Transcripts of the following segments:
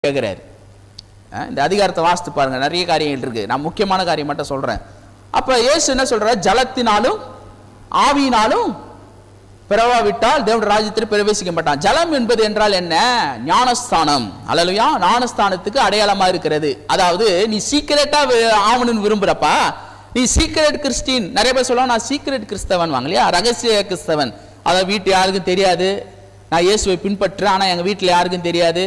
கேட்கிறாரு. இந்த அதிகாரத்தை வாசித்து பாருங்க, நிறைய காரியங்கள் இருக்கு. நான் முக்கியமான காரியம் மட்டும் சொல்றேன். அப்ப இயேசு என்ன சொல்றாரு? ஜலத்தினாலும் ஆவியினாலும் பிறவாவிட்டால் தேவனுடைய ராஜ்யத்தில் பிரவேசிக்க மாட்டான். ஜலம் என்பது என்றால் என்ன? ஞானஸ்தானம். அல்லேலூயா. ஞானஸ்தானத்துக்கு அடையாளமா இருக்கிறது. அதாவது நீ சீக்கிரட்டா ஆவணும்னு விரும்புறப்பா, நீ சீக்கிரட் கிறிஸ்டின். நிறைய பேர் சொல்லுவாங்க நான் சீக்கிரட் கிறிஸ்தவன் வாங்க இல்லையா, ரகசிய கிறிஸ்தவன். அதாவது வீட்டு யாருக்கும் தெரியாது, நான் இயேசுவை பின்பற்றுறேன், ஆனா எங்க வீட்டுல யாருக்கும் தெரியாது,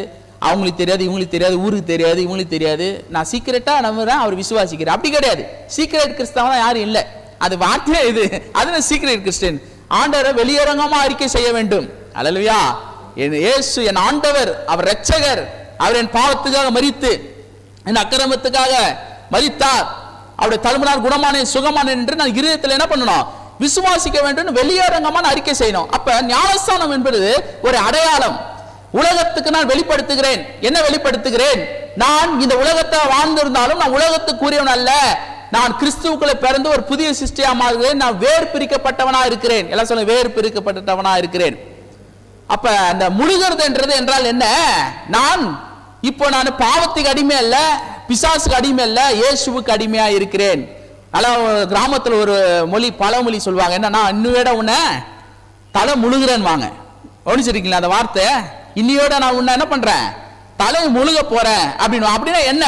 அவங்களுக்கு தெரியாது, இவங்களுக்கு தெரியாது, ஊருக்கு தெரியாது, இவங்களுக்கு தெரியாது, நான் சீக்கிரட்டா நம்புறேன், அவர் விசுவாசிக்கிறேன். அப்படி கிடையாது. சீக்கிரட் கிறிஸ்தவன் யாரும் இல்லை. அது வார்த்தையே இது. அது சீக்கிரட் கிறிஸ்டின். ஆண்டவரை வெளியரங்கமா அறிக்கை செய்ய வேண்டும். அல்லேலூயா. இயேசு என் ஆண்டவர், அவர் இரட்சகர், அவர் என் பாவத்துக்காக மரித்து என் அக்கிரமத்துக்காக மரித்தார், அவருடைய தழும்பினால் குணமானேன் சுகமானேன் என்று நான் இருதயத்தில் என்ன பண்ணணும்? விசுவாசிக்க வேண்டும், வெளியரங்கமான அறிக்கை செய்யணும். அப்ப ஞானஸ்தானம் என்பது ஒரு அடையாளம். உலகத்துக்கு நான் வெளிப்படுத்துகிறேன். என்ன வெளிப்படுத்துகிறேன்? நான் இந்த உலகத்தை வாழ்ந்திருந்தாலும் நான் உலகத்துக்குரியவன் அல்ல, நான் கிறிஸ்துவுக்குள்ள பிறந்து ஒரு புதிய சிருஷ்டியா மாறுகிறேன், நான் வேறு பிரிக்கப்பட்டவனா இருக்கிறேன். எல்லாம் சொல்ல, வேறு பிரிக்கப்பட்டவனா இருக்கிறேன். அப்ப அந்த முழுகிறது என்றால் என்ன? நான் இப்போ நான் பாவத்துக்கு அடிமை அல்ல, பிசாசுக்கு அடிமை அல்ல, இயேசுவுக்கு அடிமையா இருக்கிறேன். கிராமத்துல ஒரு மொழி, பழமொழி சொல்லுவாங்க, என்னன்னா இன்னுவேட உன்னை தலை முழுகிறேன் வாங்க. கவனிச்சிருக்கீங்களா அந்த வார்த்தை? இன்னையோட நான் உன்னை என்ன பண்றேன்? தலை முழுக போறேன் அப்படின்னு. அப்படின்னா என்ன?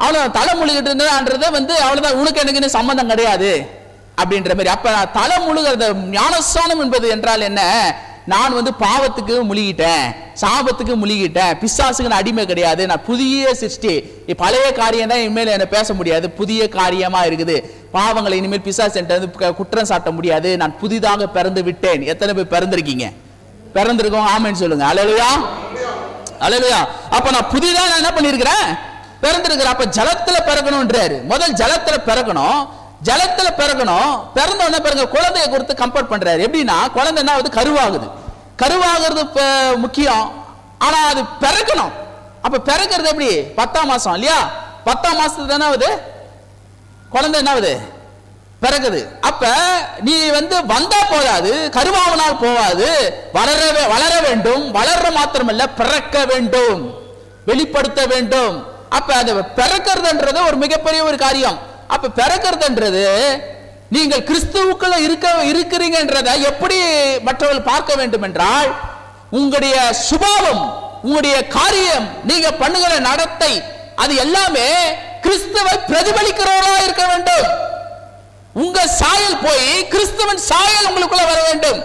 அவ்வளவு தலை முழுகிட்டு இருந்ததுன்றது அவ்வளவுதான், உனக்கு எனக்கு சம்பந்தம் கிடையாது அப்படின்ற மாதிரி. அப்ப தலை முழுகிறது ஞானஸ்தானம் என்பது என்றால் என்ன? நான் பாவத்துக்கு முழுகிட்டேன், சாபத்துக்கு முழுகிட்டேன், பிசாசுக்கு நான் அடிமை கிடையாது, நான் புதிய சிருஷ்டி. பழைய காரியம் தான் இனிமேல் என்ன பேச முடியாது, புதிய காரியமா இருக்குது. பாவங்களை இனிமேல் பிசாசு குற்றம் சாட்ட முடியாது, நான் புதிதாக பிறந்து விட்டேன். எத்தனை பேர் பிறந்திருக்கீங்க? பிறந்திருக்கோம், ஆமென் சொல்லுங்க. அல்லேலூயா, அல்லேலூயா. அப்ப நான் புதிதா நான் என்ன பண்ணிருக்கிறேன்? பிறந்திருக்கிறேன். அப்ப ஜலத்துல பிறக்கணும்ன்றாரு. முதல் ஜலத்துல பிறக்கணும், ஜலத்துல பிறக்கணும். பிறந்த உடனே பிறகு குழந்தைய கொடுத்து கம்பேர் பண்றாரு. எப்படின்னா, குழந்தை என்ன ஆகுது? கருவாகுது. கருவாகிறது முக்கியம், ஆனா அது பிறக்கணும். அப்ப பிறக்கிறது எப்படி? 10ஆம் மாசம் இல்லையா? 10ஆம் மாசத்துக்கு தானே ஆகுது குழந்தை, என்ன ஆகுது? பிறகுது. அப்ப நீ வந்தா போதாது, கருவாவனால் போவாது, வளர வேண்டும். வளர்ற மாத்திரமல்ல, பிறக்க வேண்டும், வெளிப்படுத்த வேண்டும். அப்ப அது பிறக்கிறதுன்றது ஒரு மிகப்பெரிய ஒரு காரியம். அப்ப பிறக்கிறதுன்றது நீங்கள் கிறிஸ்துவுக்குள்ள இருக்கிறீங்கன்றதை எப்படி மற்றவர்கள் பார்க்க வேண்டும் என்றால், உங்களுடைய சுபாவம், உங்களுடைய காரியம், நீங்க பண்ணுகிற நடத்தை, அது எல்லாமே கிறிஸ்துவை பிரதிபலிக்கிறவரா இருக்க வேண்டும். உங்க சாயல் போய் கிறிஸ்துவின் சாயல் உங்களுக்குள்ள வர வேண்டும்.